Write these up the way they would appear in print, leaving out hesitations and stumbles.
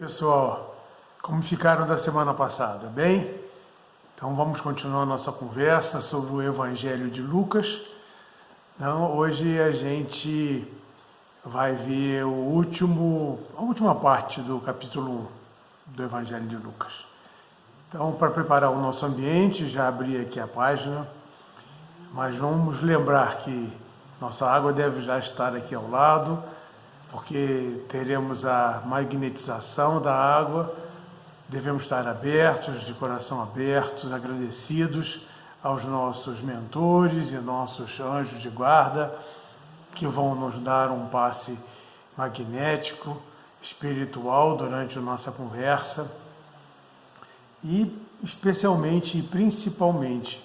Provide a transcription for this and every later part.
Pessoal, como ficaram da semana passada? Bem? Então vamos continuar a nossa conversa sobre o Evangelho de Lucas. Então, hoje a gente vai ver a última parte do capítulo 1 do Evangelho de Lucas. Então, para preparar o nosso ambiente, já abri aqui a página, mas vamos lembrar que nossa água deve já estar aqui ao lado, porque teremos a magnetização da água. Devemos estar abertos, de coração abertos, agradecidos aos nossos mentores e nossos anjos de guarda, que vão nos dar um passe magnético, espiritual durante a nossa conversa, e especialmente e principalmente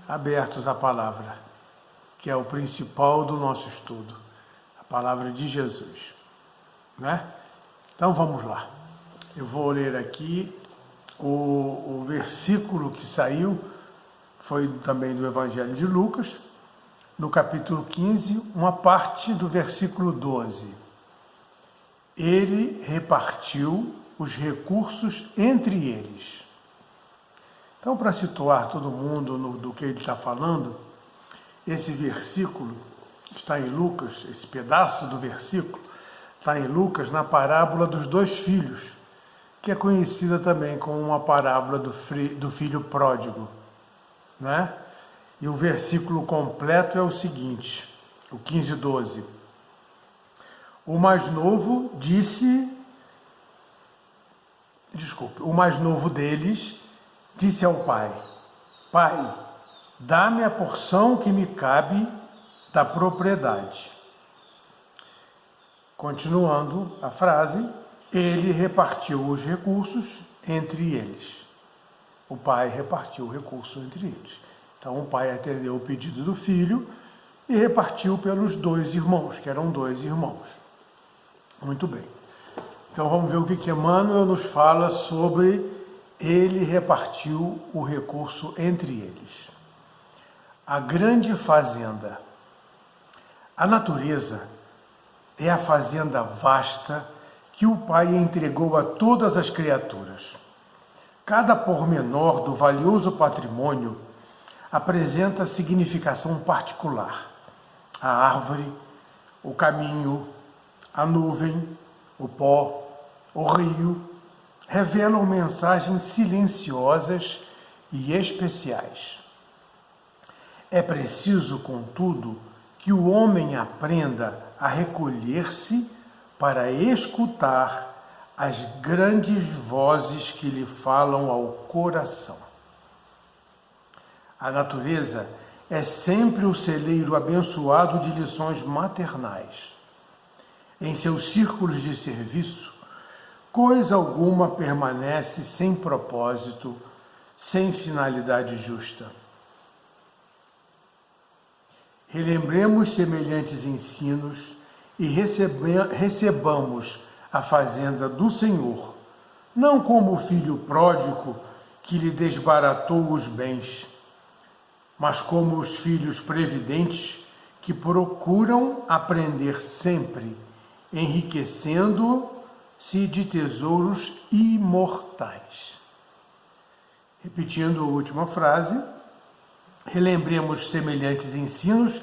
abertos à palavra, que é o principal do nosso estudo, a palavra de Jesus, né? Então vamos lá. Eu vou ler aqui o versículo que saiu, foi também do Evangelho de Lucas, no capítulo 15, uma parte do versículo 12. Ele repartiu os recursos entre eles. Então, para situar todo mundo do que ele está falando, esse versículo está em Lucas, esse pedaço do versículo está em Lucas, na parábola dos dois filhos, que é conhecida também como uma parábola do filho pródigo, né? E o versículo completo é o seguinte, o 15:12. O mais novo deles disse ao pai: Pai, dá-me a porção que me cabe da propriedade. Continuando a frase, ele repartiu os recursos entre eles. O pai repartiu o recurso entre eles. Então o pai atendeu o pedido do filho e repartiu pelos dois irmãos, que eram dois irmãos. Muito bem. Então vamos ver o que Emmanuel nos fala sobre ele repartiu o recurso entre eles. A grande fazenda. A natureza é a fazenda vasta que o Pai entregou a todas as criaturas. Cada pormenor do valioso patrimônio apresenta significação particular. A árvore, o caminho, a nuvem, o pó, o rio, revelam mensagens silenciosas e especiais. É preciso, contudo, que o homem aprenda a recolher-se para escutar as grandes vozes que lhe falam ao coração. A natureza é sempre o celeiro abençoado de lições maternais. Em seus círculos de serviço, coisa alguma permanece sem propósito, sem finalidade justa. Relembremos semelhantes ensinos e recebamos a fazenda do Senhor, não como o filho pródigo que lhe desbaratou os bens, mas como os filhos previdentes que procuram aprender sempre, enriquecendo-se de tesouros imortais. Repetindo a última frase, relembremos semelhantes ensinos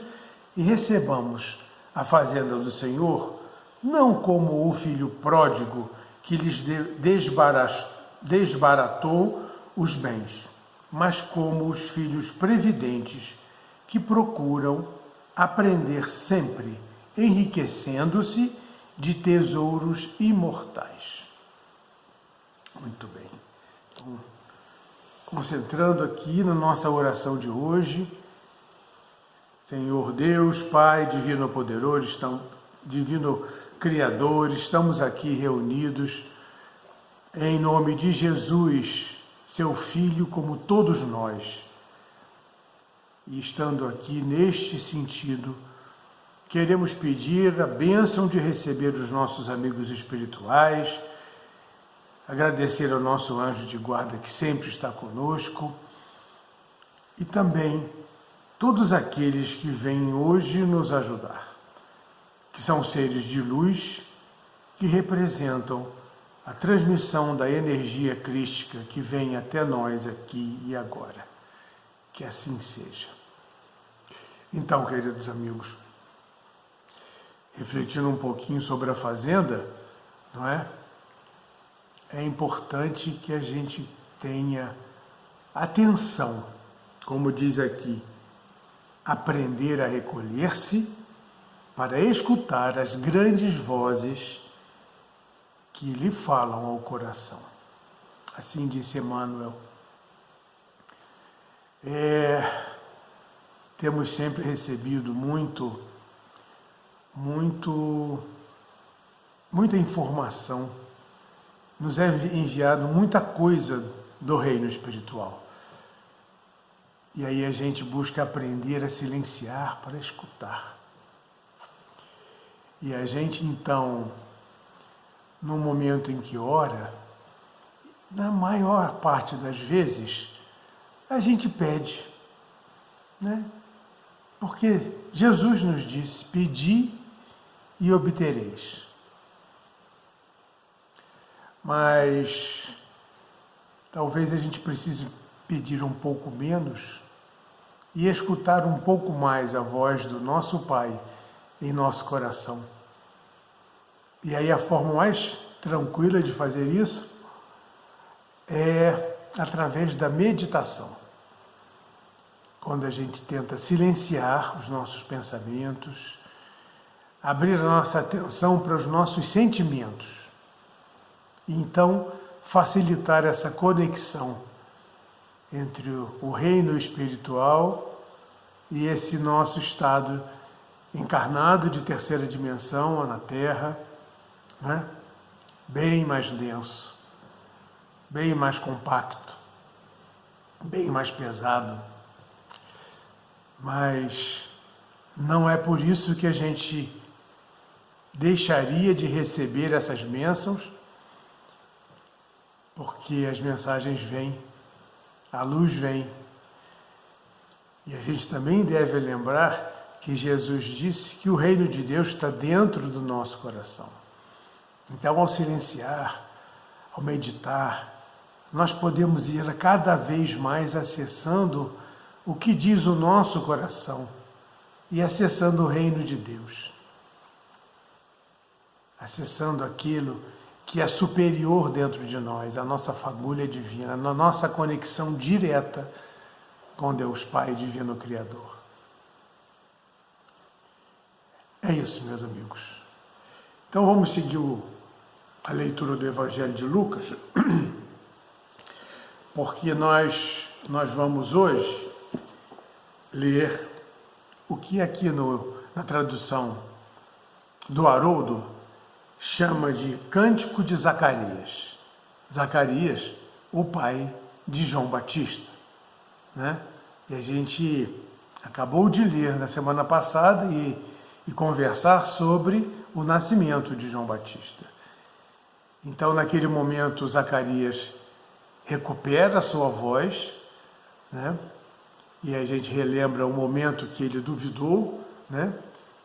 e recebamos a fazenda do Senhor, não como o filho pródigo que lhes desbaratou os bens, mas como os filhos previdentes que procuram aprender sempre, enriquecendo-se de tesouros imortais. Muito bem. Então, concentrando aqui na nossa oração de hoje, Senhor Deus, Pai, Divino Poderoso, Divino Criador, estamos aqui reunidos em nome de Jesus, seu Filho, como todos nós. E estando aqui neste sentido, queremos pedir a bênção de receber os nossos amigos espirituais, agradecer ao nosso anjo de guarda que sempre está conosco e também todos aqueles que vêm hoje nos ajudar, que são seres de luz que representam a transmissão da energia crística que vem até nós aqui e agora. Que assim seja. Então, queridos amigos, refletindo um pouquinho sobre a fazenda, não é? É importante que a gente tenha atenção, como diz aqui, aprender a recolher-se para escutar as grandes vozes que lhe falam ao coração. Assim disse Emmanuel. Temos sempre recebido muita informação, nos é enviado muita coisa do reino espiritual. E aí a gente busca aprender a silenciar para escutar. E a gente então, no momento em que ora, na maior parte das vezes, a gente pede, né? Porque Jesus nos disse, pedi e obtereis. Mas talvez a gente precise pedir um pouco menos e escutar um pouco mais a voz do nosso Pai em nosso coração. E aí a forma mais tranquila de fazer isso é através da meditação. Quando a gente tenta silenciar os nossos pensamentos, abrir a nossa atenção para os nossos sentimentos, e então facilitar essa conexão entre o reino espiritual e esse nosso estado encarnado de terceira dimensão na Terra, né? Bem mais denso, bem mais compacto, bem mais pesado. Mas não é por isso que a gente deixaria de receber essas bênçãos, porque as mensagens vêm, a luz vem. E a gente também deve lembrar que Jesus disse que o reino de Deus está dentro do nosso coração. Então, ao silenciar, ao meditar, nós podemos ir cada vez mais acessando o que diz o nosso coração e acessando o reino de Deus. Acessando aquilo que é superior dentro de nós, a nossa fagulha divina, a nossa conexão direta com Deus Pai Divino Criador. É isso, meus amigos. Então vamos seguir a leitura do Evangelho de Lucas, porque nós vamos hoje ler o que aqui na tradução do Haroldo chama de Cântico de Zacarias. Zacarias, o pai de João Batista, né? E a gente acabou de ler na semana passada e conversar sobre o nascimento de João Batista. Então, naquele momento, Zacarias recupera a sua voz, né? E a gente relembra o momento que ele duvidou, né?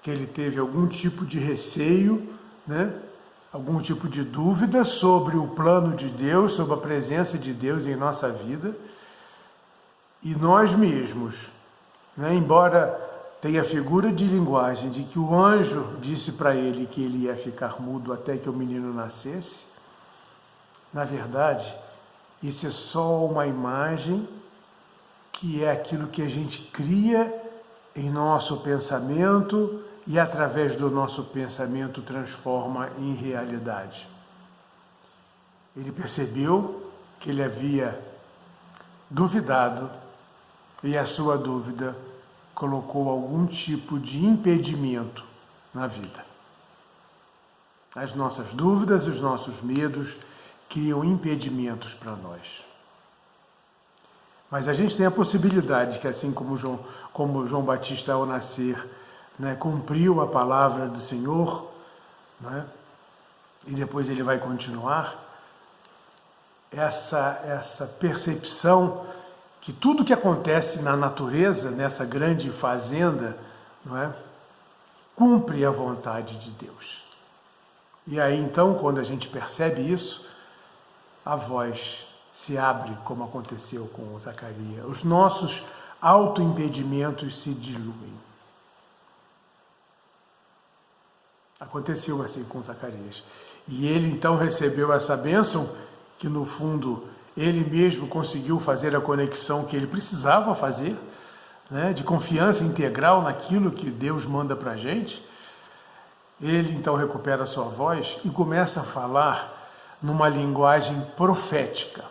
Que ele teve algum tipo de receio, né? Algum tipo de dúvida sobre o plano de Deus, sobre a presença de Deus em nossa vida. E nós mesmos, né? Embora tenha a figura de linguagem de que o anjo disse para ele que ele ia ficar mudo até que o menino nascesse, na verdade, isso é só uma imagem que é aquilo que a gente cria em nosso pensamento e através do nosso pensamento transforma em realidade. Ele percebeu que ele havia duvidado e a sua dúvida colocou algum tipo de impedimento na vida. As nossas dúvidas e os nossos medos criam impedimentos para nós. Mas a gente tem a possibilidade que, assim como João Batista ao nascer, né, cumpriu a palavra do Senhor, né, e depois ele vai continuar, essa percepção que tudo que acontece na natureza, nessa grande fazenda, não é, cumpre a vontade de Deus. E aí então, quando a gente percebe isso, a voz se abre, como aconteceu com Zacarias. Os nossos autoimpedimentos se diluem. Aconteceu assim com Zacarias. E ele então recebeu essa bênção, que no fundo ele mesmo conseguiu fazer a conexão que ele precisava fazer, né, de confiança integral naquilo que Deus manda para a gente. Ele então recupera a sua voz e começa a falar numa linguagem profética.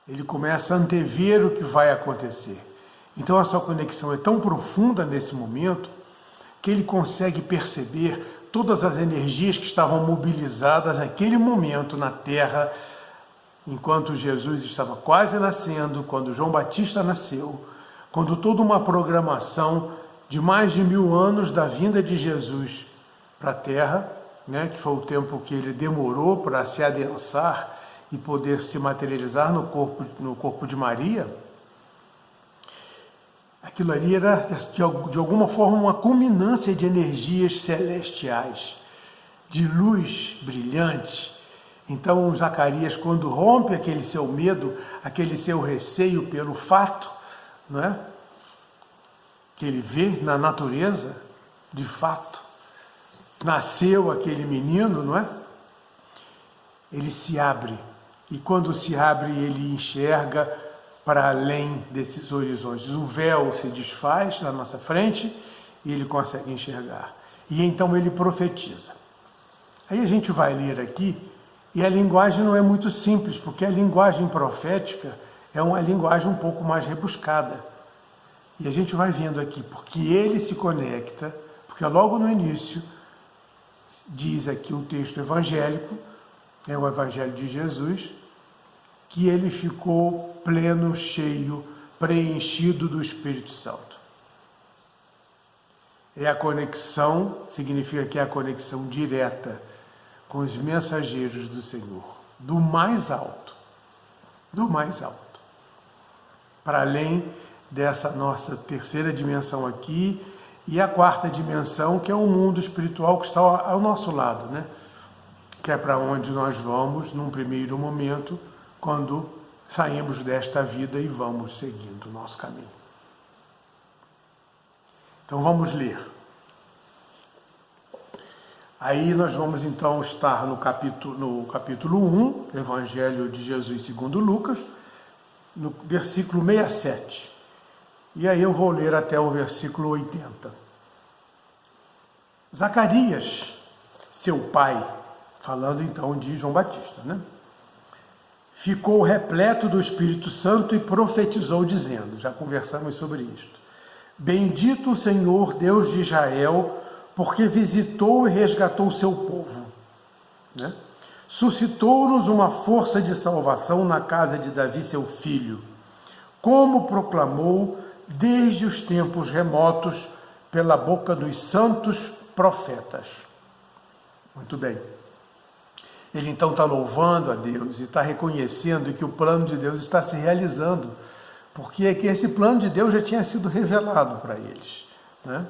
Ele começa a antever o que vai acontecer. Então a sua conexão é tão profunda nesse momento que ele consegue perceber todas as energias que estavam mobilizadas naquele momento na Terra, enquanto Jesus estava quase nascendo, quando João Batista nasceu, quando toda uma programação de mais de 1000 anos da vinda de Jesus para a Terra, né, que foi o tempo que ele demorou para se adensar e poder se materializar no corpo de Maria, aquilo ali era, de alguma forma, uma culminância de energias celestiais, de luz brilhante. Então, Zacarias, quando rompe aquele seu medo, aquele seu receio pelo fato, não é, que ele vê na natureza, de fato, nasceu aquele menino, não é? Ele se abre. E quando se abre, ele enxerga para além desses horizontes. O véu se desfaz na nossa frente e ele consegue enxergar. E então ele profetiza. Aí a gente vai ler aqui, e a linguagem não é muito simples, porque a linguagem profética é uma linguagem um pouco mais rebuscada. E a gente vai vendo aqui, porque ele se conecta, porque logo no início diz aqui um texto evangélico, é o Evangelho de Jesus, que ele ficou pleno, cheio, preenchido do Espírito Santo. É a conexão, significa que é a conexão direta com os mensageiros do Senhor, do mais alto, para além dessa nossa terceira dimensão aqui e a quarta dimensão, que é o mundo espiritual que está ao nosso lado, né? Que é para onde nós vamos num primeiro momento, quando saímos desta vida e vamos seguindo o nosso caminho. Então vamos ler. Aí nós vamos então estar no capítulo 1, Evangelho de Jesus segundo Lucas, no versículo 67. E aí eu vou ler até o versículo 80. Zacarias, seu pai, falando então de João Batista, né? Ficou repleto do Espírito Santo e profetizou dizendo, já conversamos sobre isto: Bendito o Senhor, Deus de Israel, porque visitou e resgatou o seu povo, né? Suscitou-nos uma força de salvação na casa de Davi, seu filho, como proclamou desde os tempos remotos pela boca dos santos profetas. Muito bem. Ele então está louvando a Deus e está reconhecendo que o plano de Deus está se realizando, porque é que esse plano de Deus já tinha sido revelado para eles, né?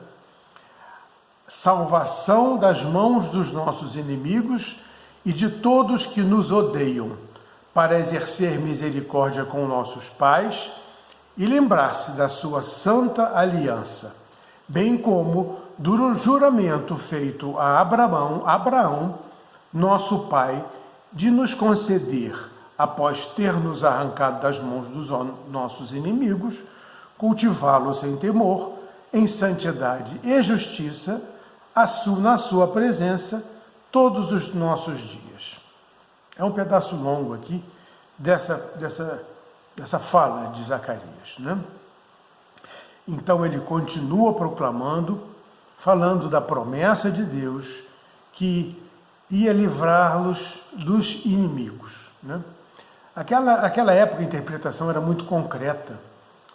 Salvação das mãos dos nossos inimigos e de todos que nos odeiam, para exercer misericórdia com nossos pais e lembrar-se da sua santa aliança, bem como do juramento feito a Abraão, nosso pai, de nos conceder, após ter nos arrancado das mãos dos nossos inimigos, cultivá-lo sem temor, em santidade e justiça, na sua presença, todos os nossos dias. É um pedaço longo aqui dessa fala de Zacarias, né? Então ele continua proclamando, falando da promessa de Deus que ia livrá-los dos inimigos, né? Aquela época a interpretação era muito concreta,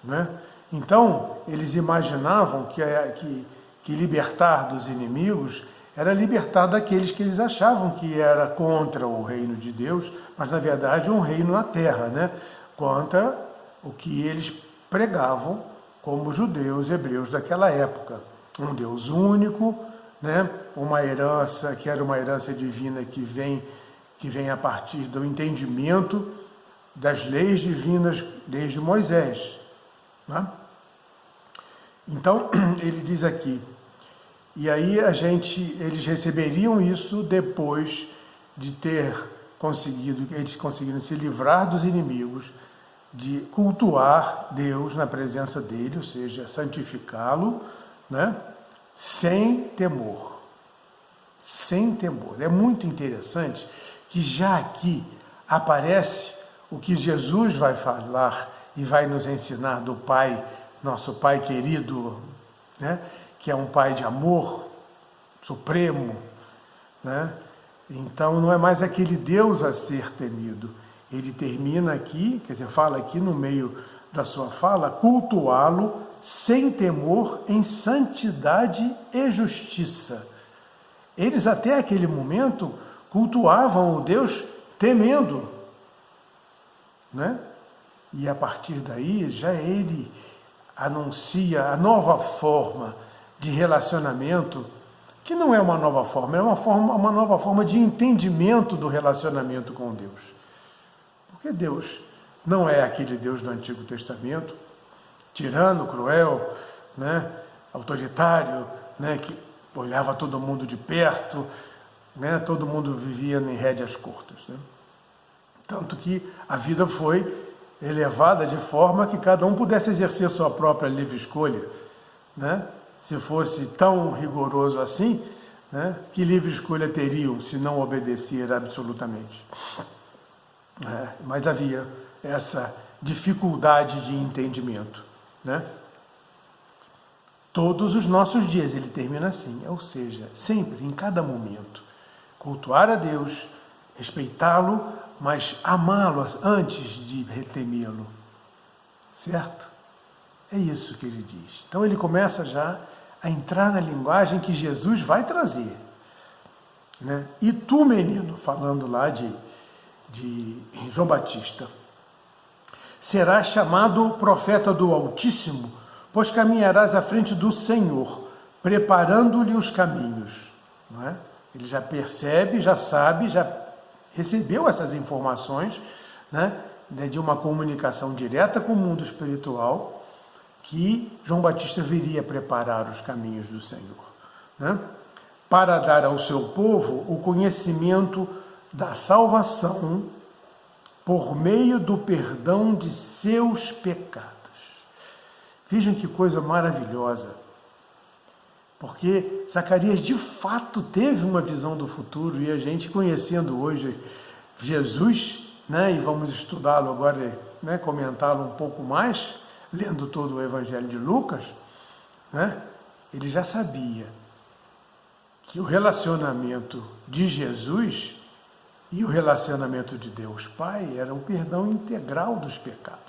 né? Então eles imaginavam que libertar dos inimigos era libertar daqueles que eles achavam que era contra o reino de Deus, mas na verdade um reino na terra, né? Contra o que eles pregavam como judeus, hebreus daquela época. Um Deus único, né? Uma herança que era uma herança divina que que vem a partir do entendimento das leis divinas desde Moisés, né? Então, ele diz aqui, e aí eles receberiam isso depois de eles conseguiram se livrar dos inimigos, de cultuar Deus na presença dele, ou seja, santificá-lo, né? Sem temor. Sem temor. É muito interessante que já aqui aparece o que Jesus vai falar e vai nos ensinar do Pai, nosso Pai querido, né? Que é um Pai de amor supremo, né? Então não é mais aquele Deus a ser temido. Ele termina aqui, quer dizer, fala aqui no meio da sua fala, cultuá-lo sem temor, em santidade e justiça. Eles até aquele momento cultuavam o Deus temendo, né? E a partir daí já ele anuncia a nova forma de relacionamento, que não é uma nova forma, é uma nova forma de entendimento do relacionamento com Deus. Porque Deus não é aquele Deus do Antigo Testamento, tirano, cruel, né, autoritário, né, que olhava todo mundo de perto, né, todo mundo vivia em rédeas curtas, né? Tanto que a vida foi elevada de forma que cada um pudesse exercer sua própria livre escolha, né? Se fosse tão rigoroso assim, né, que livre escolha teriam se não obedecer absolutamente? Mas havia essa dificuldade de entendimento, né? Todos os nossos dias, ele termina assim, ou seja, sempre, em cada momento, cultuar a Deus, respeitá-lo, mas amá-lo antes de temê-lo, certo? É isso que ele diz. Então ele começa já a entrar na linguagem que Jesus vai trazer, né? E tu, menino, falando lá de João Batista, serás chamado profeta do Altíssimo, pois caminharás à frente do Senhor, preparando-lhe os caminhos. Não é? Ele já percebe, já sabe, já recebeu essas informações, né, de uma comunicação direta com o mundo espiritual, que João Batista viria preparar os caminhos do Senhor, né, para dar ao seu povo o conhecimento da salvação por meio do perdão de seus pecados. Vejam que coisa maravilhosa, porque Zacarias de fato teve uma visão do futuro, e a gente, conhecendo hoje Jesus, né, e vamos estudá-lo agora, né, comentá-lo um pouco mais, lendo todo o Evangelho de Lucas, né, ele já sabia que o relacionamento de Jesus e o relacionamento de Deus Pai era o perdão integral dos pecados.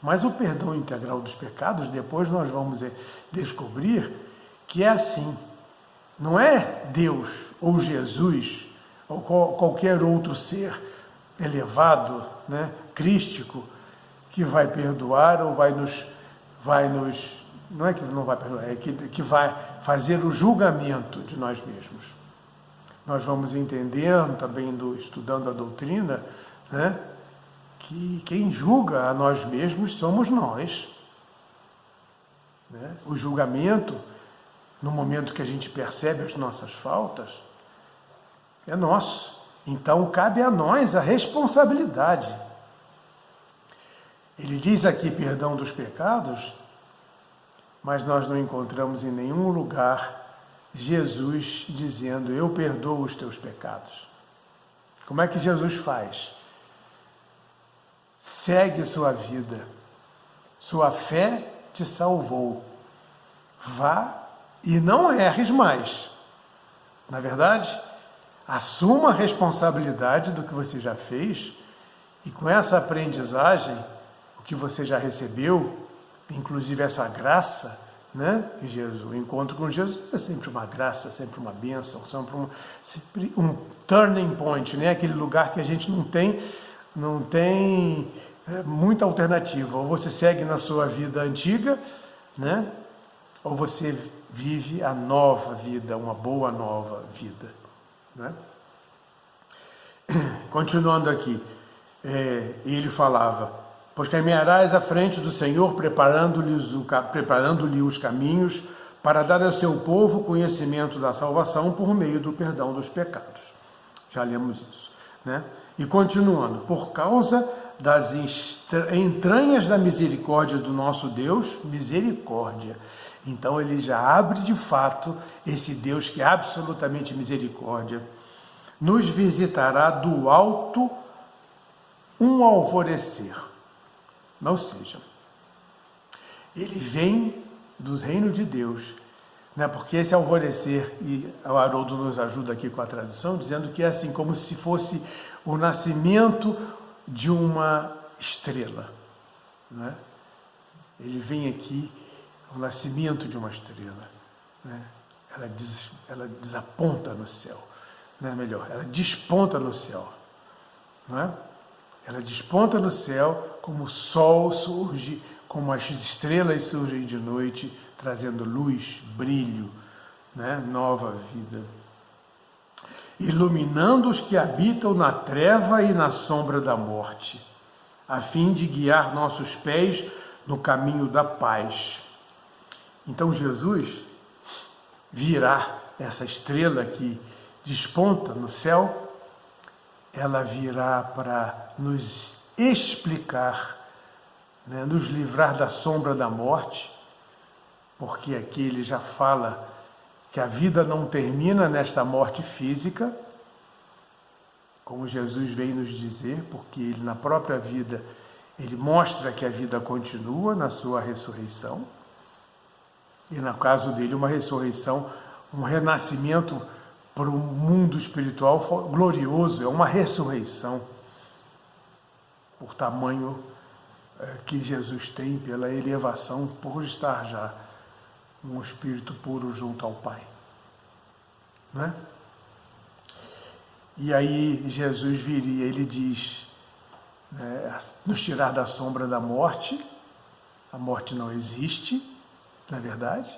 Mas o perdão integral dos pecados, depois nós vamos descobrir que é assim. Não é Deus ou Jesus ou qualquer outro ser elevado, né, crístico, que vai perdoar ou vai nos não é que não vai perdoar, é que vai fazer o julgamento de nós mesmos. Nós vamos entendendo também, estudando a doutrina, né, que quem julga a nós mesmos somos nós, né? O julgamento, no momento que a gente percebe as nossas faltas, é nosso. Então cabe a nós a responsabilidade. Ele diz aqui perdão dos pecados, mas nós não encontramos em nenhum lugar Jesus dizendo: eu perdoo os teus pecados. Como é que Jesus faz? Segue sua vida. Sua fé te salvou. Vá e não erres mais. Na verdade, assuma a responsabilidade do que você já fez, e com essa aprendizagem, o que você já recebeu, inclusive essa graça, né? Que Jesus, o encontro com Jesus é sempre uma graça, sempre uma bênção, sempre um turning point, né? Aquele lugar que a gente não tem muita alternativa. Ou você segue na sua vida antiga, né? Ou você vive a nova vida, uma boa nova vida, né? continuando aqui, ele falava: pois caminharás à frente do Senhor, preparando-lhe os caminhos, para dar ao seu povo conhecimento da salvação por meio do perdão dos pecados. Já lemos isso, né? E continuando, por causa das entranhas da misericórdia do nosso Deus, misericórdia. Então ele já abre de fato esse Deus que é absolutamente misericórdia. Nos visitará do alto um alvorecer. Ou seja, ele vem do reino de Deus, né? Porque esse alvorecer, e o Haroldo nos ajuda aqui com a tradução, dizendo que é assim como se fosse o nascimento de uma estrela, né? Ele vem aqui, o nascimento de uma estrela, né? Ela desaponta no céu, né? Melhor, ela desponta no céu, não é? Ela desponta no céu como o sol surge, como as estrelas surgem de noite, trazendo luz, brilho, né? Nova vida. Iluminando os que habitam na treva e na sombra da morte, a fim de guiar nossos pés no caminho da paz. Então Jesus virá, essa estrela que desponta no céu, ela virá para nos explicar, né, nos livrar da sombra da morte, porque aqui ele já fala que a vida não termina nesta morte física, como Jesus veio nos dizer, porque ele na própria vida, ele mostra que a vida continua na sua ressurreição, e no caso dele uma ressurreição, um renascimento para o mundo espiritual glorioso, é uma ressurreição, por tamanho que Jesus tem, pela elevação, por estar já um espírito puro junto ao Pai, né? E aí Jesus viria, ele diz, né, nos tirar da sombra da morte. A morte não existe, na verdade.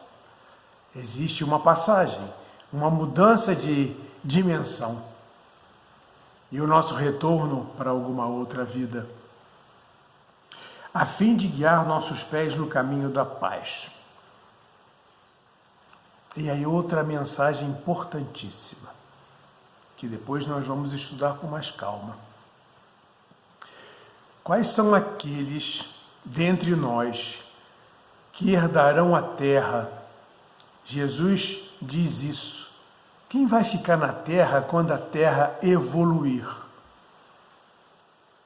Existe uma passagem, uma mudança de dimensão e o nosso retorno para alguma outra vida, a fim de guiar nossos pés no caminho da paz. E aí outra mensagem importantíssima, que depois nós vamos estudar com mais calma. Quais são aqueles dentre nós que herdarão a terra? Jesus diz isso. Quem vai ficar na terra quando a terra evoluir?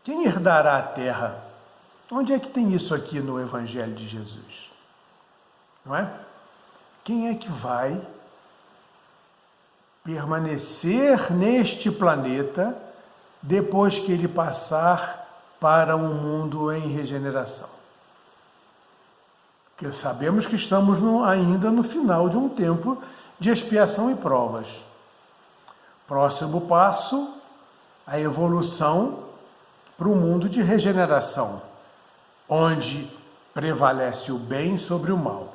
Quem herdará a terra? Onde é que tem isso aqui no Evangelho de Jesus? Não é? Quem é que vai permanecer neste planeta depois que ele passar para um mundo em regeneração? Porque sabemos que estamos ainda no final de um tempo de expiação e provas. Próximo passo, a evolução para o mundo de regeneração, onde prevalece o bem sobre o mal.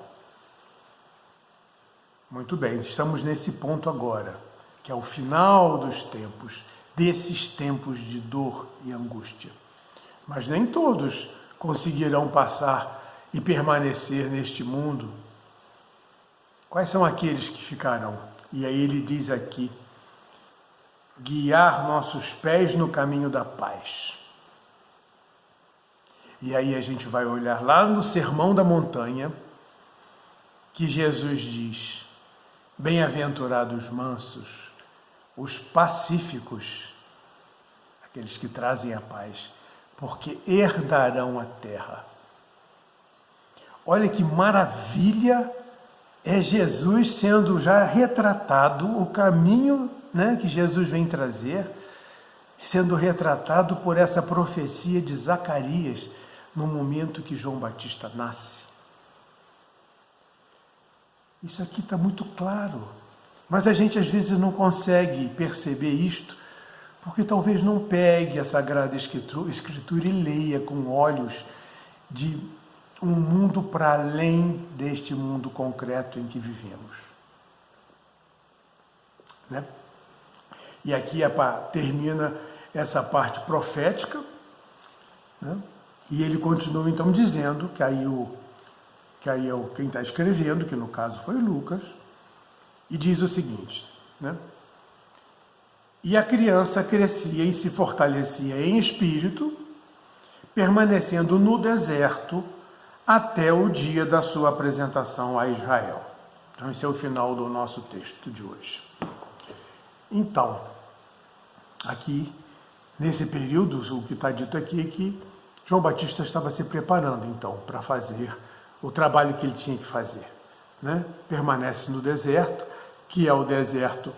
Muito bem, estamos nesse ponto agora, que é o final dos tempos, desses tempos de dor e angústia. Mas nem todos conseguirão passar e permanecer neste mundo. Quais são aqueles que ficarão? E aí ele diz aqui, guiar nossos pés no caminho da paz. E aí a gente vai olhar lá no Sermão da Montanha, que Jesus diz, bem-aventurados mansos, os pacíficos, aqueles que trazem a paz, porque herdarão a terra. Olha que maravilha é Jesus sendo já retratado, o caminho, né, que Jesus vem trazer, sendo retratado por essa profecia de Zacarias, no momento que João Batista nasce. Isso aqui está muito claro, mas a gente às vezes não consegue perceber isto, porque talvez não pegue a Sagrada Escritura e leia com olhos de um mundo para além deste mundo concreto em que vivemos, né? E aqui termina essa parte profética, né? E ele continua então dizendo que quem está escrevendo, que no caso foi Lucas, e diz o seguinte, né? E a criança crescia e se fortalecia em espírito, permanecendo no deserto até o dia da sua apresentação a Israel. Então esse é o final do nosso texto de hoje. Então, aqui, nesse período, o que está dito aqui é que João Batista estava se preparando, então, para fazer o trabalho que ele tinha que fazer, né? Permanece no deserto, que é o deserto,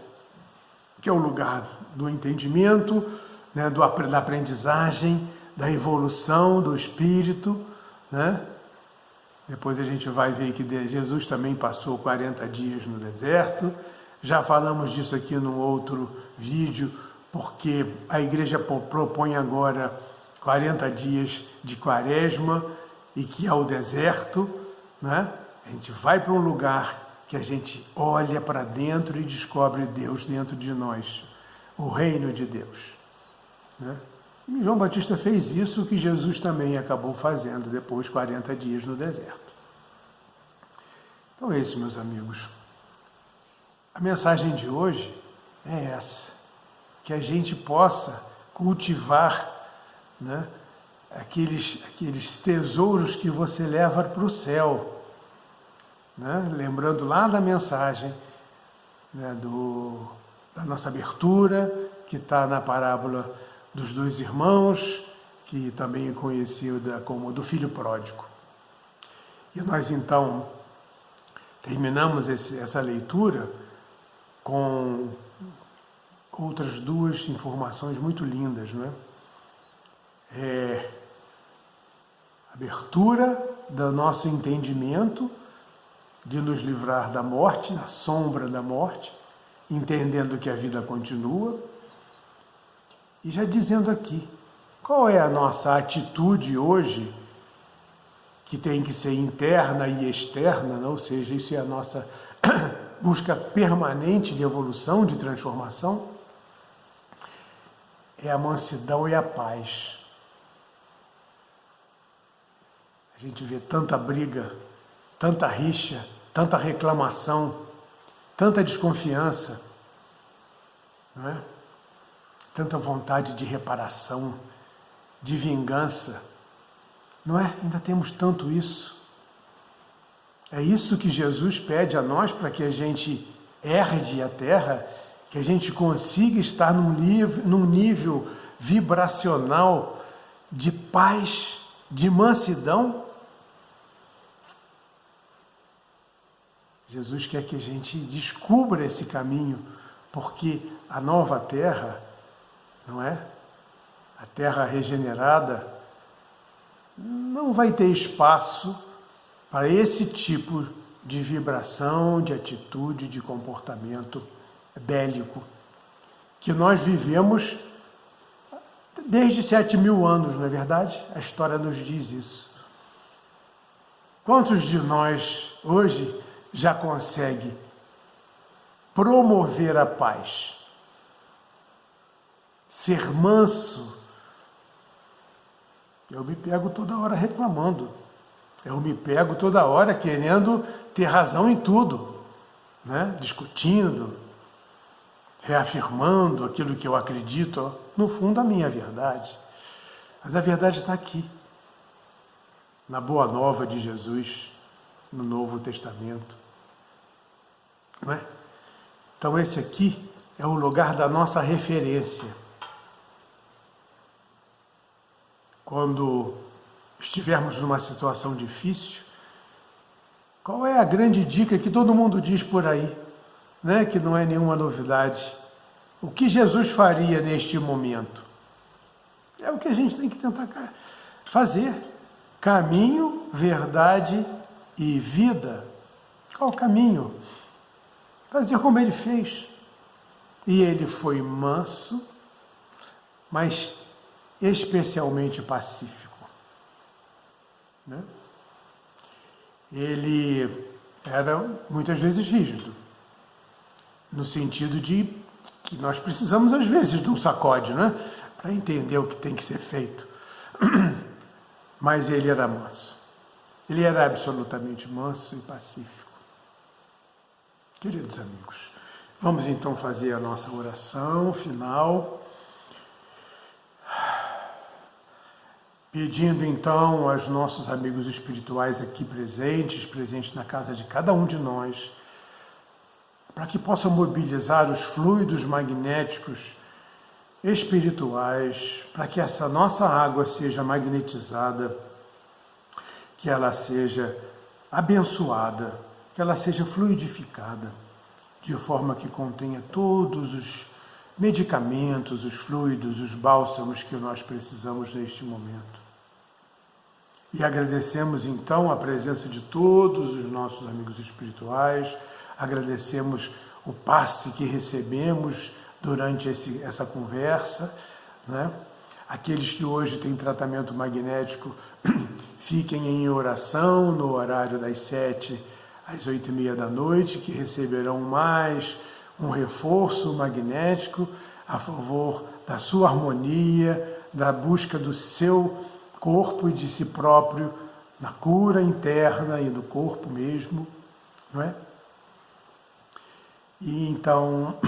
que é o lugar do entendimento, né? Da aprendizagem, da evolução do espírito, né? Depois a gente vai ver que Jesus também passou 40 dias no deserto. Já falamos disso aqui num outro vídeo, porque a igreja propõe agora 40 dias de quaresma e que é o deserto, né? A gente vai para um lugar que a gente olha para dentro e descobre Deus dentro de nós, o reino de Deus, né? E João Batista fez isso que Jesus também acabou fazendo depois 40 dias no deserto. Então é isso, meus amigos. A mensagem de hoje é essa, que a gente possa cultivar, né, aqueles tesouros que você leva para o céu, né? Lembrando lá da mensagem, né, da nossa abertura, que está na parábola dos dois irmãos, que também é conhecida como do filho pródigo. E nós então terminamos essa leitura com outras duas informações muito lindas, né? Abertura do nosso entendimento de nos livrar da morte, da sombra da morte, entendendo que a vida continua, e já dizendo aqui, qual é a nossa atitude hoje, que tem que ser interna e externa, né? Ou seja, isso é a nossa busca permanente de evolução, de transformação, é a mansidão e a paz. A gente vê tanta briga, tanta rixa, tanta reclamação, tanta desconfiança, não é? Tanta vontade de reparação, de vingança, não é? Ainda temos tanto isso. É isso que Jesus pede a nós para que a gente herde a terra, que a gente consiga estar num nível vibracional de paz, de mansidão. Jesus quer que a gente descubra esse caminho, porque a nova terra, não é? A terra regenerada não vai ter espaço para esse tipo de vibração, de atitude, de comportamento bélico que nós vivemos desde 7.000 anos, não é verdade? A história nos diz isso. Quantos de nós hoje já consegue promover a paz, ser manso? Eu me pego toda hora reclamando, eu me pego toda hora querendo ter razão em tudo, né? Discutindo, reafirmando aquilo que eu acredito, no fundo a minha verdade. Mas a verdade está aqui, na Boa Nova de Jesus, no Novo Testamento. Não é? Então esse aqui é o lugar da nossa referência. Quando estivermos numa situação difícil, qual é a grande dica que todo mundo diz por aí, né? Que não é nenhuma novidade? O que Jesus faria neste momento? É o que a gente tem que tentar fazer. Caminho, verdade e vida. Qual o caminho? Fazer como ele fez. E ele foi manso, mas especialmente pacífico, né? Ele era muitas vezes rígido, no sentido de que nós precisamos às vezes de um sacode, né? para entender o que tem que ser feito. Mas ele era manso. Ele era absolutamente manso e pacífico. Queridos amigos, vamos então fazer a nossa oração final, pedindo então aos nossos amigos espirituais aqui presentes na casa de cada um de nós, para que possam mobilizar os fluidos magnéticos espirituais, para que essa nossa água seja magnetizada, que ela seja abençoada, que ela seja fluidificada, de forma que contenha todos os medicamentos, os fluidos, os bálsamos que nós precisamos neste momento. E agradecemos então a presença de todos os nossos amigos espirituais, agradecemos o passe que recebemos durante essa conversa, né? Aqueles que hoje têm tratamento magnético, fiquem em oração no horário das 7 às 8h30 da noite, que receberão mais um reforço magnético a favor da sua harmonia, da busca do seu corpo e de si próprio, na cura interna e do corpo mesmo, não é? E então,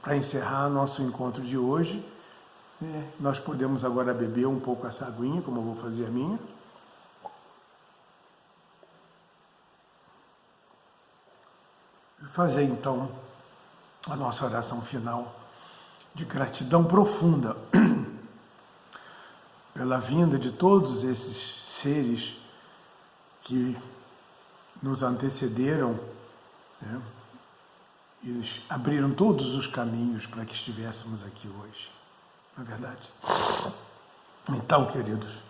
para encerrar nosso encontro de hoje, nós podemos agora beber um pouco essa aguinha, como eu vou fazer a minha. E fazer então a nossa oração final de gratidão profunda pela vinda de todos esses seres que nos antecederam, né? Eles abriram todos os caminhos para que estivéssemos aqui hoje, não é verdade? Então, queridos,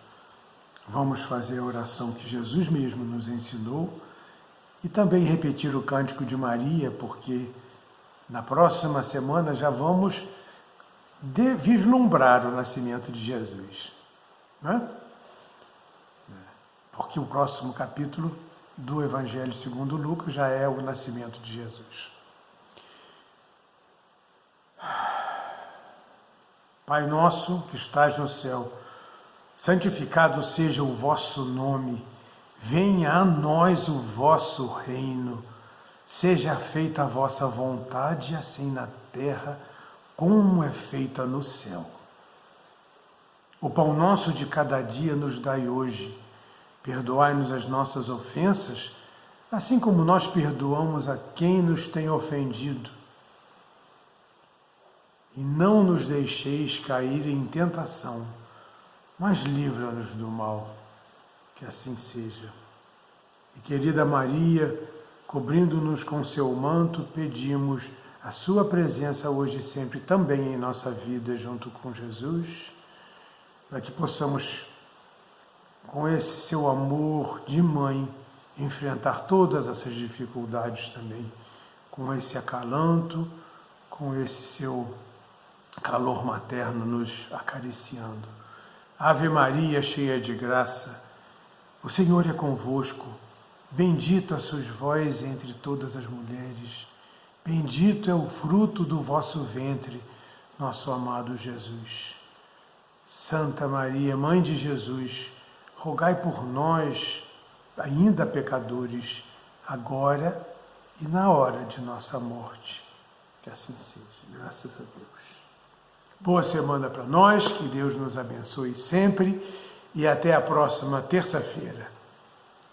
vamos fazer a oração que Jesus mesmo nos ensinou e também repetir o Cântico de Maria, porque na próxima semana já vamos vislumbrar o nascimento de Jesus, não é? Porque o próximo capítulo do Evangelho segundo Lucas já é o nascimento de Jesus. Pai nosso que estás no céu, santificado seja o vosso nome, venha a nós o vosso reino, seja feita a vossa vontade, assim na terra como é feita no céu. O pão nosso de cada dia nos dai hoje, perdoai-nos as nossas ofensas, assim como nós perdoamos a quem nos tem ofendido. E não nos deixeis cair em tentação, mas livra-nos do mal, que assim seja. E querida Maria, cobrindo-nos com seu manto, pedimos a sua presença hoje e sempre também em nossa vida, junto com Jesus, para que possamos, com esse seu amor de mãe, enfrentar todas essas dificuldades também, com esse acalanto, com esse seu calor materno nos acariciando. Ave Maria, cheia de graça, o Senhor é convosco, bendita sois vós entre todas as mulheres, bendito é o fruto do vosso ventre, nosso amado Jesus. Santa Maria, Mãe de Jesus, rogai por nós, ainda pecadores, agora e na hora de nossa morte. Que assim seja, graças a Deus. Boa semana para nós, que Deus nos abençoe sempre e até a próxima terça-feira.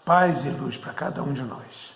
Paz e luz para cada um de nós.